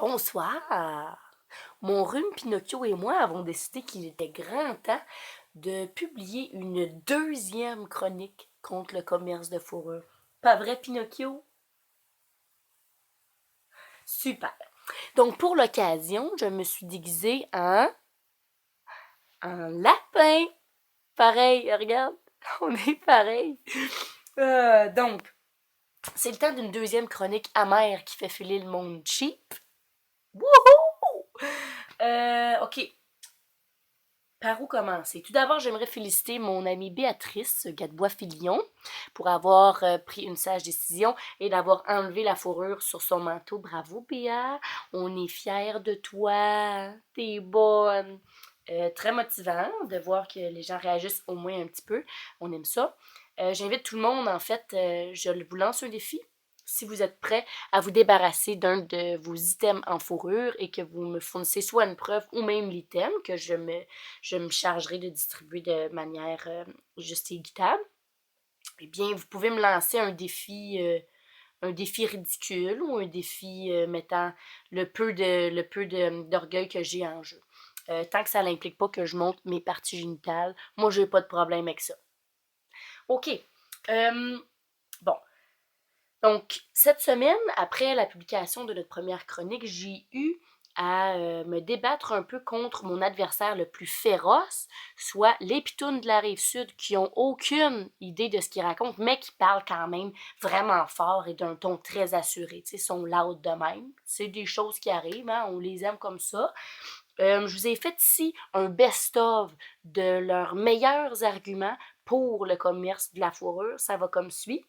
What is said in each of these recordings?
Bonsoir! Mon rhume Pinocchio et moi avons décidé qu'il était grand temps de publier une deuxième chronique contre le commerce de fourrure. Pas vrai, Pinocchio? Super! Donc, pour l'occasion, je me suis déguisée en lapin. Pareil, regarde, on est pareil. Donc, c'est le temps d'une deuxième chronique amère qui fait filer le monde cheap. Wouhou! OK. Par où commencer? Tout d'abord, j'aimerais féliciter mon amie Béatrice Gadebois-Filion pour avoir pris une sage décision et d'avoir enlevé la fourrure sur son manteau. Bravo, Béa! On est fiers de toi! T'es bonne! Très motivant de voir que les gens réagissent au moins un petit peu. On aime ça. J'invite tout le monde, en fait, je vous lance un défi. Si vous êtes prêts à vous débarrasser d'un de vos items en fourrure et que vous me fournissez soit une preuve ou même l'item que je me chargerai de distribuer de manière juste et équitable, eh bien, vous pouvez me lancer un défi ridicule ou un défi mettant d'orgueil que j'ai en jeu. Tant que ça n'implique pas que je montre mes parties génitales, moi, j'ai pas de problème avec ça. OK. Bon. Donc, cette semaine, après la publication de notre première chronique, j'ai eu à me débattre un peu contre mon adversaire le plus féroce, soit les pitounes de la Rive-Sud qui ont aucune idée de ce qu'ils racontent, mais qui parlent quand même vraiment fort et d'un ton très assuré. Tu sais, sont loud de même. C'est des choses qui arrivent, hein, on les aime comme ça. Je vous ai fait ici un best-of de leurs meilleurs arguments pour le commerce de la fourrure. Ça va comme suit.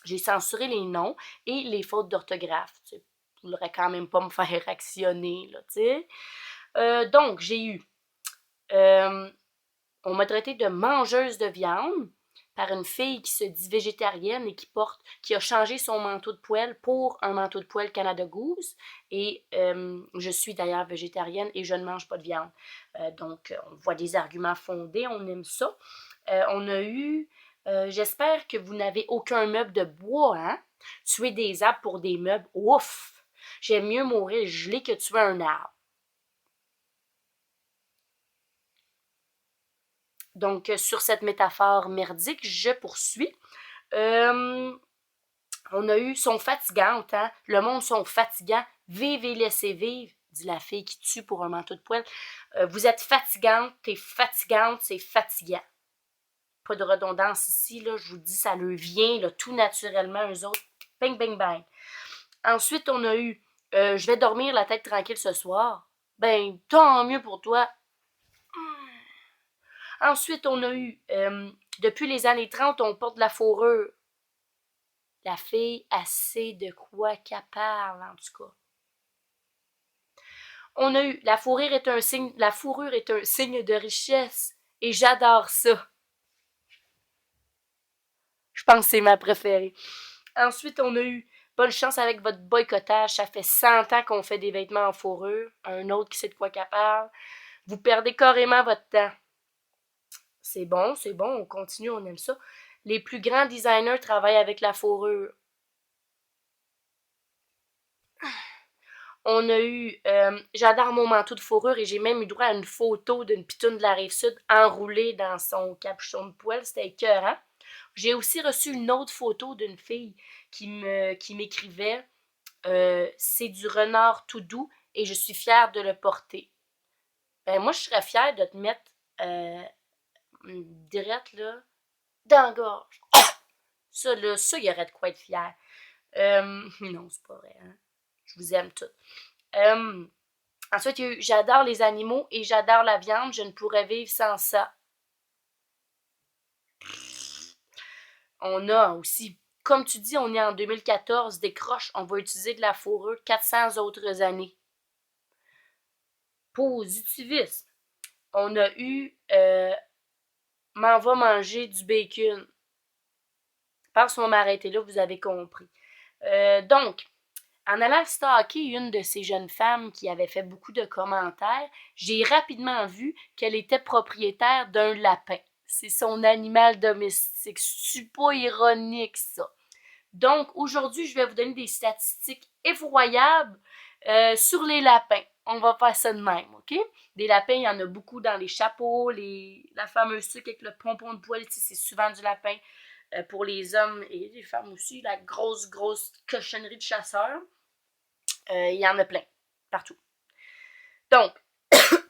J'ai censuré les noms et les fautes d'orthographe. Tu sais, vous ne quand même pas me faire actionner, là, tu sais. Donc, j'ai eu... on m'a traité de mangeuse de viande par une fille qui se dit végétarienne et qui a changé son manteau de poêle pour un manteau de poêle Canada Goose. Et je suis d'ailleurs végétarienne et je ne mange pas de viande. Donc, on voit des arguments fondés, on aime ça. On a eu... j'espère que vous n'avez aucun meuble de bois, hein? Tuer des arbres pour des meubles, ouf! J'aime mieux mourir gelé que tuer un arbre. Donc, sur cette métaphore merdique, je poursuis. On a eu sont fatigantes, hein? Le monde sont fatigants. Vive et laissez vivre, dit la fille qui tue pour un manteau de poêle. Vous êtes fatigante, t'es fatigante, c'est fatigant. Pas de redondance ici, là, je vous dis, ça leur vient là, tout naturellement, eux autres. Bang, bang, bang. Ensuite, on a eu je vais dormir la tête tranquille ce soir. Ben, tant mieux pour toi. Ensuite, on a eu depuis les années 30, on porte de la fourrure. La fille a sait de quoi qu'elle parle, en tout cas. On a eu la fourrure est un signe de richesse. Et j'adore ça. Je pense que c'est ma préférée. Ensuite, on a eu bonne chance avec votre boycottage. Ça fait 100 ans qu'on fait des vêtements en fourrure. Un autre qui sait de quoi qu'elle parle. Vous perdez carrément votre temps. C'est bon, on continue, on aime ça. Les plus grands designers travaillent avec la fourrure. On a eu j'adore mon manteau de fourrure et j'ai même eu droit à une photo d'une pitoune de la Rive-Sud enroulée dans son capuchon de poêle. C'était écœurant. J'ai aussi reçu une autre photo d'une fille qui m'écrivait c'est du renard tout doux et je suis fière de le porter. Ben moi, je serais fière de te mettre direct là, dans la gorge. Ça, là, ça, il y aurait de quoi être fier. Non, c'est pas vrai, hein? Je vous aime toutes. Ensuite, il y a eu j'adore les animaux et j'adore la viande, je ne pourrais vivre sans ça. On a aussi, comme tu dis, on est en 2014, décroche, on va utiliser de la fourrure 400 autres années. Positivisme. On a eu m'en va manger du bacon. Je pense qu'on va m'arrêter là, vous avez compris. Donc, en allant stalker une de ces jeunes femmes qui avait fait beaucoup de commentaires, j'ai rapidement vu qu'elle était propriétaire d'un lapin. C'est son animal domestique. C'est pas ironique, ça. Donc, aujourd'hui, je vais vous donner des statistiques effroyables Sur les lapins, on va faire ça de même, OK? Des lapins, il y en a beaucoup dans les chapeaux, la fameuse sucre avec le pompon de poil, c'est souvent du lapin. Pour les hommes et les femmes aussi, la grosse cochonnerie de chasseurs. Il y en a plein, partout. Donc,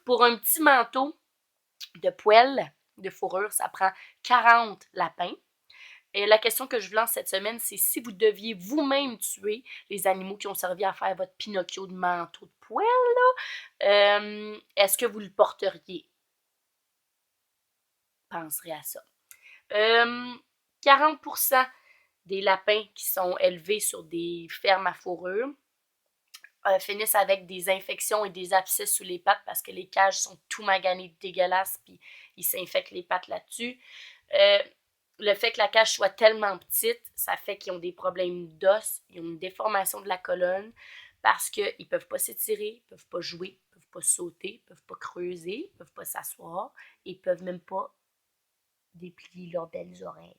pour un petit manteau de poêle, de fourrure, ça prend 40 lapins. Et la question que je vous lance cette semaine, c'est si vous deviez vous-même tuer les animaux qui ont servi à faire votre Pinocchio de manteau de poêle, est-ce que vous le porteriez? Penserez à ça. 40% des lapins qui sont élevés sur des fermes à fourrure finissent avec des infections et des abcès sous les pattes parce que les cages sont tout maganées dégueulasses puis ils s'infectent les pattes là-dessus. Le fait que la cage soit tellement petite, ça fait qu'ils ont des problèmes d'os, ils ont une déformation de la colonne parce qu'ils ne peuvent pas s'étirer, ils ne peuvent pas jouer, ils ne peuvent pas sauter, ils ne peuvent pas creuser, ils ne peuvent pas s'asseoir et ils ne peuvent même pas déplier leurs belles oreilles.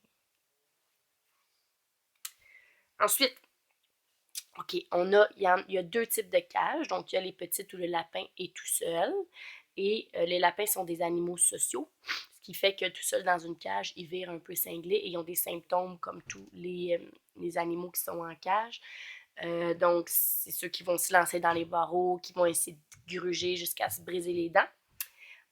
Ensuite, OK, il y a deux types de cages. Donc, il y a les petites où le lapin est tout seul. Et les lapins sont des animaux sociaux, ce qui fait que tout seul dans une cage, ils virent un peu cinglés et ils ont des symptômes comme tous les animaux qui sont en cage. Donc, c'est ceux qui vont se lancer dans les barreaux, qui vont essayer de gruger jusqu'à se briser les dents.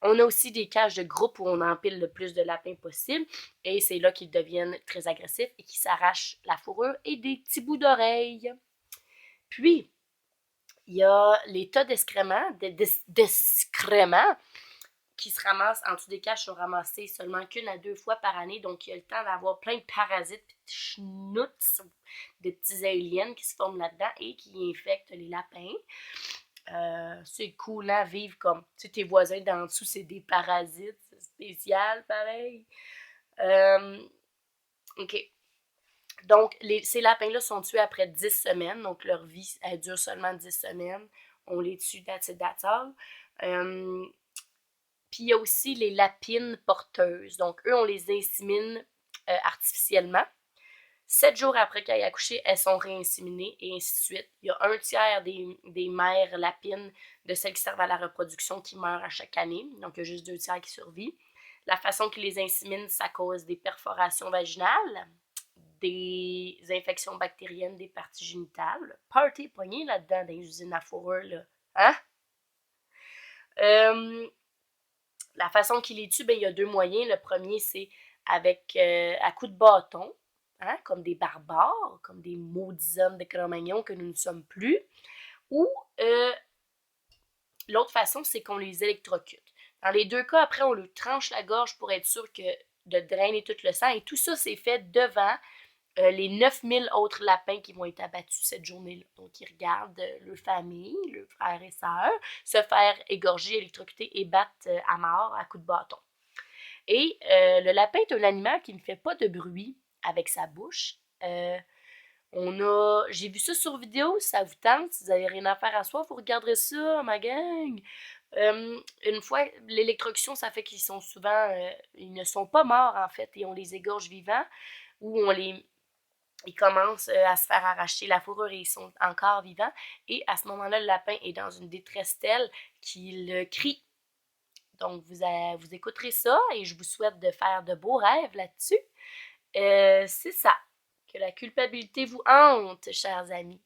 On a aussi des cages de groupe où on empile le plus de lapins possible et c'est là qu'ils deviennent très agressifs et qu'ils s'arrachent la fourrure et des petits bouts d'oreilles. Puis, il y a les tas d'excréments qui se ramassent en dessous des cages, sont ramassés seulement qu'une à deux fois par année. Donc, il y a le temps d'avoir plein de parasites, de schnutz, de petits aliens qui se forment là-dedans et qui infectent les lapins. C'est cool, hein, vivre comme, tu sais, tes voisins d'en dessous, c'est des parasites, c'est spécial, pareil. OK. Donc, ces lapins-là sont tués après 10 semaines, donc leur vie, elle dure seulement 10 semaines. On les tue, that's all. Puis il y a aussi les lapines porteuses. Donc, eux, on les insémine artificiellement. 7 jours après qu'elles aient accouché, elles sont réinséminées et ainsi de suite. Il y a un tiers des mères lapines, de celles qui servent à la reproduction, qui meurent à chaque année. Donc, il y a juste 2 tiers qui survivent. La façon qu'ils les inséminent, ça cause des perforations vaginales, des infections bactériennes des parties génitales. Party pogné là-dedans dans les usines à fourrure, là. Hein? La façon qu'il les tue, ben, il y a 2 moyens. Le premier, c'est avec à coups de bâton, hein, comme des barbares, comme des maudits hommes de Cro-Magnon que nous ne sommes plus. Ou l'autre façon, c'est qu'on les électrocute. Dans les 2 cas, après, on leur tranche la gorge pour être sûr de drainer tout le sang. Et tout ça, c'est fait devant les 9000 autres lapins qui vont être abattus cette journée-là. Donc, ils regardent leur famille, leurs frères et sœurs, se faire égorger, électrocuter et battre à mort à coups de bâton. Et le lapin est un animal qui ne fait pas de bruit avec sa bouche. J'ai vu ça sur vidéo, si ça vous tente, si vous n'avez rien à faire à soi, vous regarderez ça, ma gang. Une fois, l'électrocution, ça fait qu'ils sont souvent, ils ne sont pas morts en fait, et on les égorge vivants, ou ils commencent à se faire arracher la fourrure et ils sont encore vivants. Et à ce moment-là, le lapin est dans une détresse telle qu'il crie. Donc, vous écouterez ça et je vous souhaite de faire de beaux rêves là-dessus. C'est ça. Que la culpabilité vous hante, chers amis.